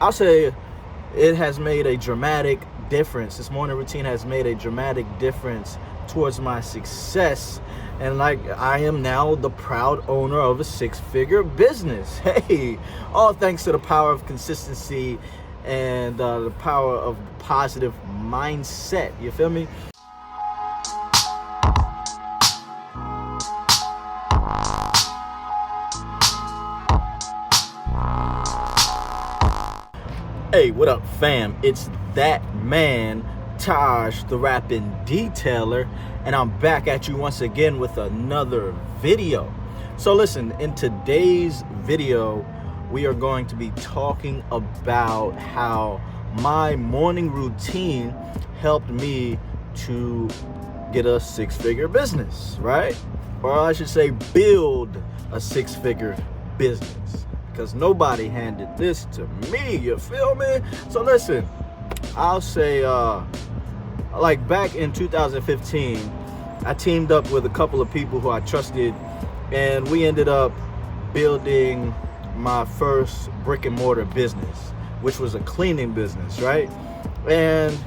I'll say it has made a dramatic difference. This morning routine has made a dramatic difference towards my success. And like, I am now the proud owner of a six-figure business. Hey, all thanks to the power of consistency and the power of positive mindset. You feel me? Hey, what up, fam? It's that man, Taj, the rapping detailer, and I'm back at you once again with another video. So listen, in today's video, we are going to be talking about how my morning routine helped me to get a six-figure business, right? Or I should say build a six-figure business, because nobody handed this to me, you feel me? So listen, I'll say like back in 2015, I teamed up with a couple of people who I trusted, and we ended up building my first brick and mortar business, which was a cleaning business, right? And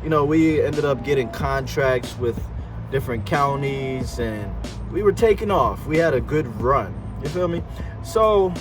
you know, we ended up getting contracts with different counties, and we were taking off. We had a good run, you feel me? So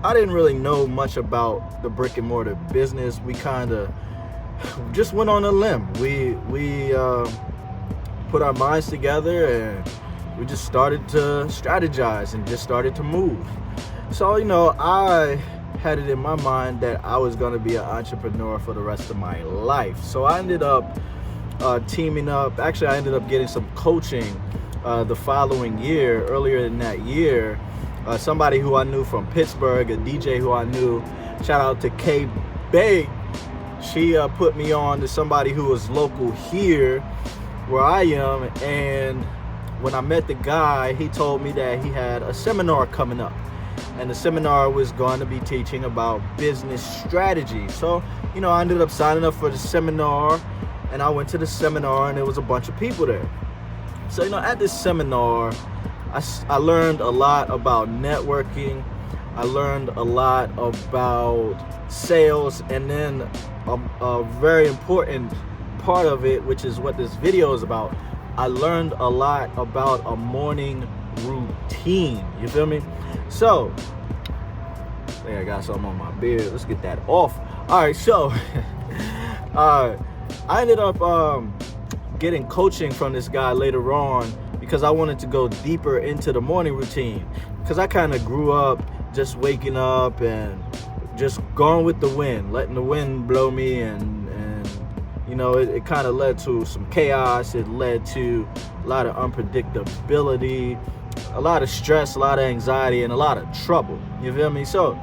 I didn't really know much about the brick and mortar business. We kind of just went on a limb. We put our minds together, and we just started to strategize and just started to move. So, you know, I had it in my mind that I was going to be an entrepreneur for the rest of my life. So I ended up teaming up. Actually, I ended up getting some coaching the following year, earlier in that year. Somebody who I knew from Pittsburgh, a DJ who I knew, shout out to K Big. She put me on to somebody who was local here where I am. And when I met the guy, he told me that he had a seminar coming up. And the seminar was going to be teaching about business strategy. So, you know, I ended up signing up for the seminar, and I went to the seminar, and there was a bunch of people there. So, you know, at this seminar, I learned a lot about networking. I learned a lot about sales, and then a very important part of it, which is what this video is about, I learned a lot about a morning routine. You feel me? So, I think I got something on my beard. Let's get that off. All right, so I ended up getting coaching from this guy later on, because I wanted to go deeper into the morning routine, because I kind of grew up just waking up and just going with the wind, letting the wind blow me, and you know, it kind of led to some chaos. It led to a lot of unpredictability, a lot of stress, a lot of anxiety, and a lot of trouble. You feel me? So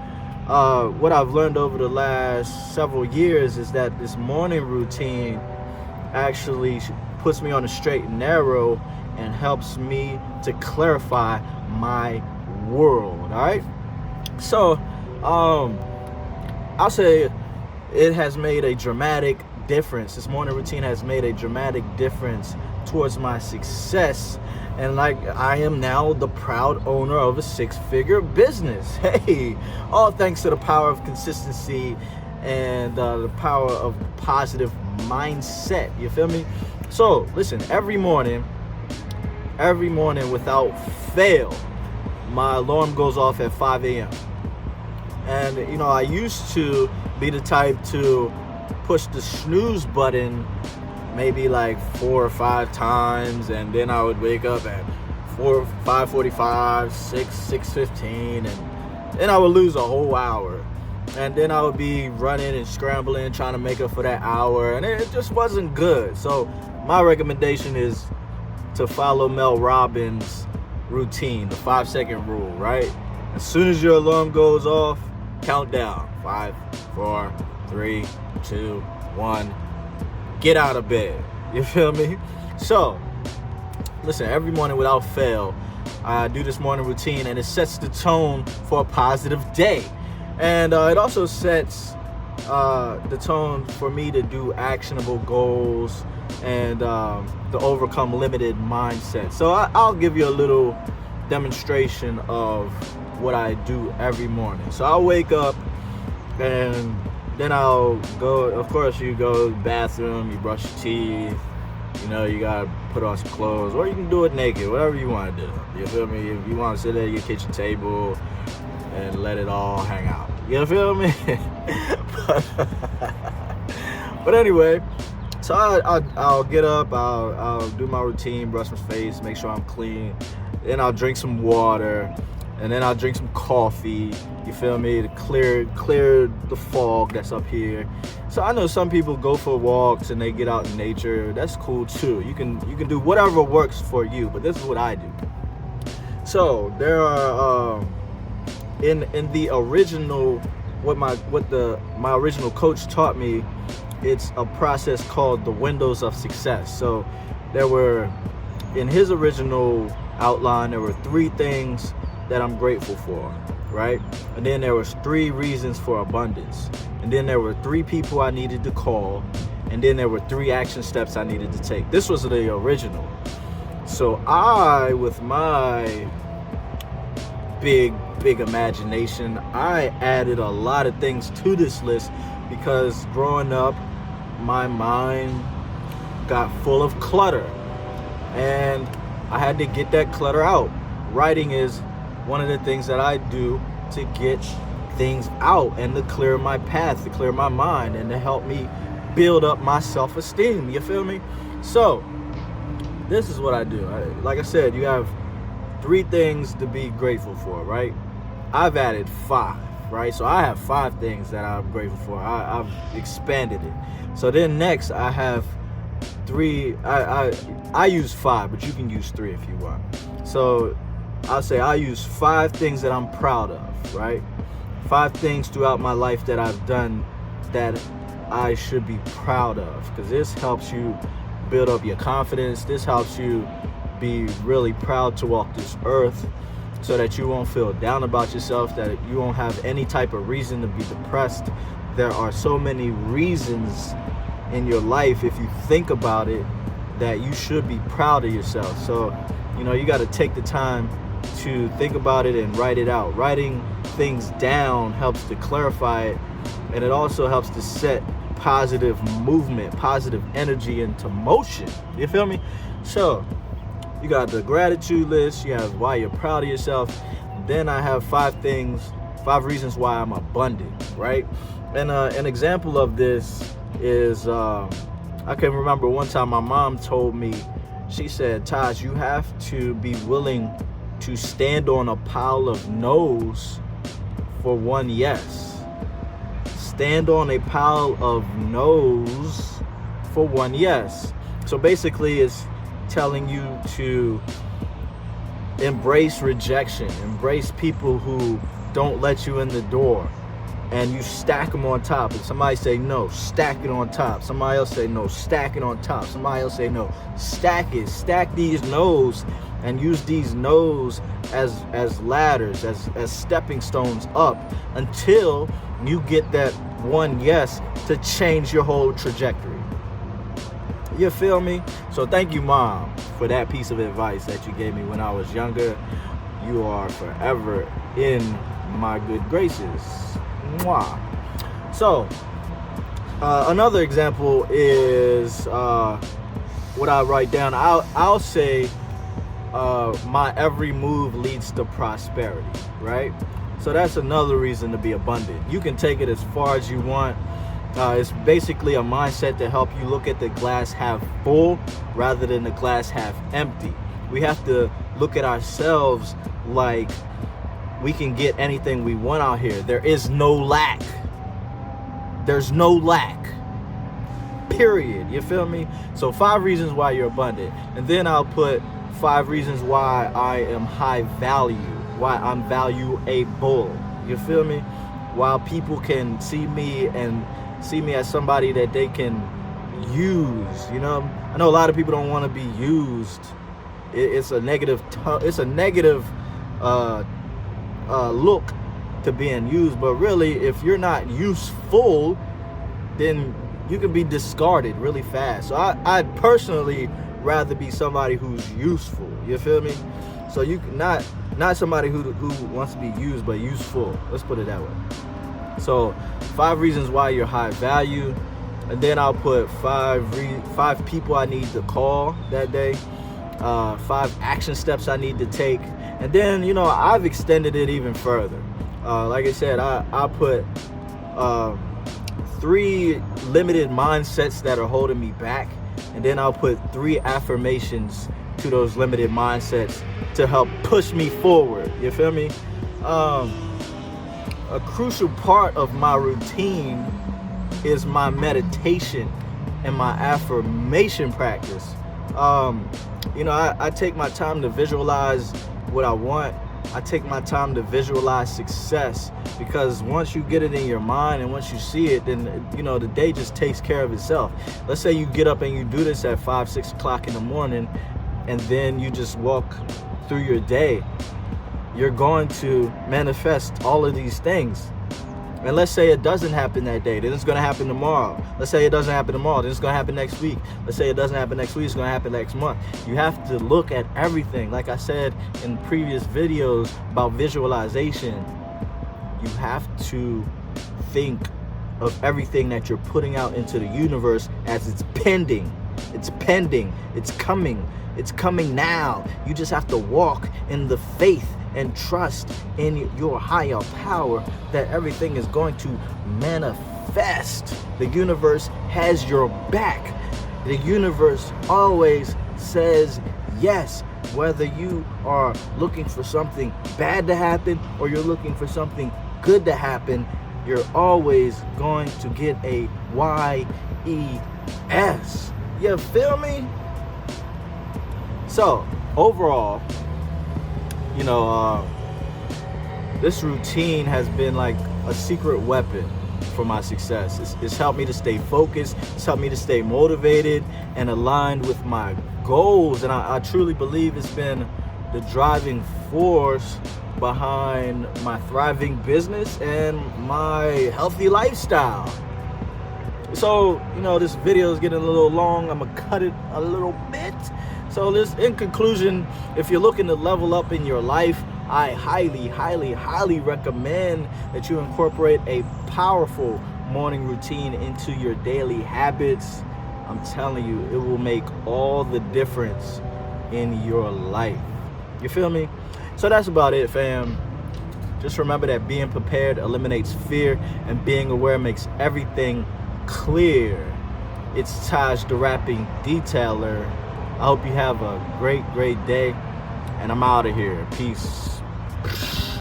what I've learned over the last several years is that this morning routine actually puts me on a straight and narrow and helps me to clarify my world. All right, so I'll say it has made a dramatic difference. This morning routine has made a dramatic difference towards my success. And like, I am now the proud owner of a six-figure business. Hey, all thanks to the power of consistency and the power of positive mindset. You feel me? So listen, every morning without fail, my alarm goes off at 5 a.m. And you know, I used to be the type to push the snooze button maybe like 4 or 5 times, and then I would wake up at 5:45, 6:15, and then I would lose a whole hour, and then I would be running and scrambling trying to make up for that hour, and it just wasn't good. So my recommendation is to follow Mel Robbins' routine, the 5-second rule, right? As soon as your alarm goes off, count down. 5, 4, 3, 2, 1. Get out of bed. You feel me? So, listen, every morning without fail, I do this morning routine, and it sets the tone for a positive day. And it also sets the tone for me to do actionable goals and to overcome limited mindset. So I'll give you a little demonstration of what I do every morning. So I'll wake up and Then I'll go, of course, you go to the bathroom, you brush your teeth, you gotta put on some clothes, or you can do it naked, whatever you want to do. You feel me? If you want to sit at your kitchen table and let it all hang out. You feel me? but anyway, so I'll get up, I'll do my routine, brush my face, make sure I'm clean. Then I'll drink some water, and then I'll drink some coffee. You feel me? To clear the fog that's up here. So I know some people go for walks and they get out in nature. That's cool too. You can do whatever works for you, but this is what I do. So there are in the original what my original coach taught me, it's a process called the windows of success. So there were, in his original outline, there were 3 things that I'm grateful for, right? And then there was 3 reasons for abundance. And then there were 3 people I needed to call. And then there were 3 action steps I needed to take. This was the original. So I, with my big imagination, I added a lot of things to this list because growing up, my mind got full of clutter. And I had to get that clutter out. Writing is one of the things that I do to get things out and to clear my path, to clear my mind, and to help me build up my self-esteem. You feel me? So this is what I do. Like I said, you have 3 things to be grateful for, right? I've added 5, right? So I have 5 things that I'm grateful for. I've expanded it. So then next I have 3. I use 5, but you can use 3 if you want. So I'll say I use 5 things that I'm proud of, right? 5 things throughout my life that I've done that I should be proud of, because this helps you build up your confidence. This helps you be really proud to walk this earth, so that you won't feel down about yourself, that you won't have any type of reason to be depressed. There are so many reasons in your life, if you think about it, that you should be proud of yourself. So, you got to take the time to think about it and write it out. Writing things down helps to clarify it, and it also helps to set positive movement, positive energy into motion. You feel me? So you got the gratitude list, you have why you're proud of yourself. Then I have 5 reasons why I'm abundant, right? And an example of this is, I can remember one time my mom told me, she said, Taj, you have to be willing to stand on a pile of no's for one yes. Stand on a pile of no's for one yes. So basically it's telling you to embrace rejection, embrace people who don't let you in the door, and you stack them on top. And somebody say no, stack it on top. Somebody else say no, stack it on top. Somebody else say no, stack it. Stack these no's and use these no's as ladders, as stepping stones up, until you get that one yes to change your whole trajectory. You feel me? So thank you, Mom, for that piece of advice that you gave me when I was younger. You are forever in my good graces. Mwah. So another example is what I write down. I'll say my every move leads to prosperity, right? So that's another reason to be abundant. You can take it as far as you want. It's basically a mindset to help you look at the glass half full rather than the glass half empty. We have to look at ourselves like we can get anything we want out here. There is no lack. There's no lack. Period. You feel me? So 5 reasons why you're abundant. And then I'll put 5 reasons why I am high value, why I'm valuable. You feel me? While people can see me as somebody that they can use, I know a lot of people don't want to be used. It's a negative look to being used, but really, if you're not useful, then you can be discarded really fast. So I'd personally rather be somebody who's useful. You feel me? So you not somebody who wants to be used, but useful. Let's put it that way. So 5 reasons why you're high value, and then I'll put five people I need to call that day, 5 action steps I need to take, and then I've extended it even further. Like I said, I put 3 limited mindsets that are holding me back, and then I'll put 3 affirmations to those limited mindsets to help push me forward. You feel me? A crucial part of my routine is my meditation and my affirmation practice. I take my time to visualize what I want. I take my time to visualize success, because once you get it in your mind and once you see it, then the day just takes care of itself. Let's say you get up and you do this at 5-6 o'clock in the morning, and then you just walk through your day. You're going to manifest all of these things. And let's say it doesn't happen that day, then it's going to happen tomorrow. Let's say it doesn't happen tomorrow, then it's going to happen next week. Let's say it doesn't happen next week, it's going to happen next month. You have to look at everything. Like I said in previous videos about visualization, you have to think of everything that you're putting out into the universe as it's pending. It's pending. It's coming. It's coming now. You just have to walk in the faith and trust in your higher power that everything is going to manifest. The universe has your back. The universe always says yes, whether you are looking for something bad to happen or you're looking for something good to happen. You're always going to get a YES. You feel me? So overall, this routine has been like a secret weapon for my success. It's helped me to stay focused. It's helped me to stay motivated and aligned with my goals. And I truly believe it's been the driving force behind my thriving business and my healthy lifestyle. So, this video is getting a little long. I'm gonna cut it a little bit. So in conclusion, if you're looking to level up in your life, I highly, highly, highly recommend that you incorporate a powerful morning routine into your daily habits. I'm telling you, it will make all the difference in your life. You feel me? So that's about it, fam. Just remember that being prepared eliminates fear, and being aware makes everything clear. It's Taj the Rapping Detailer. I hope you have a great day, and I'm out of here. Peace.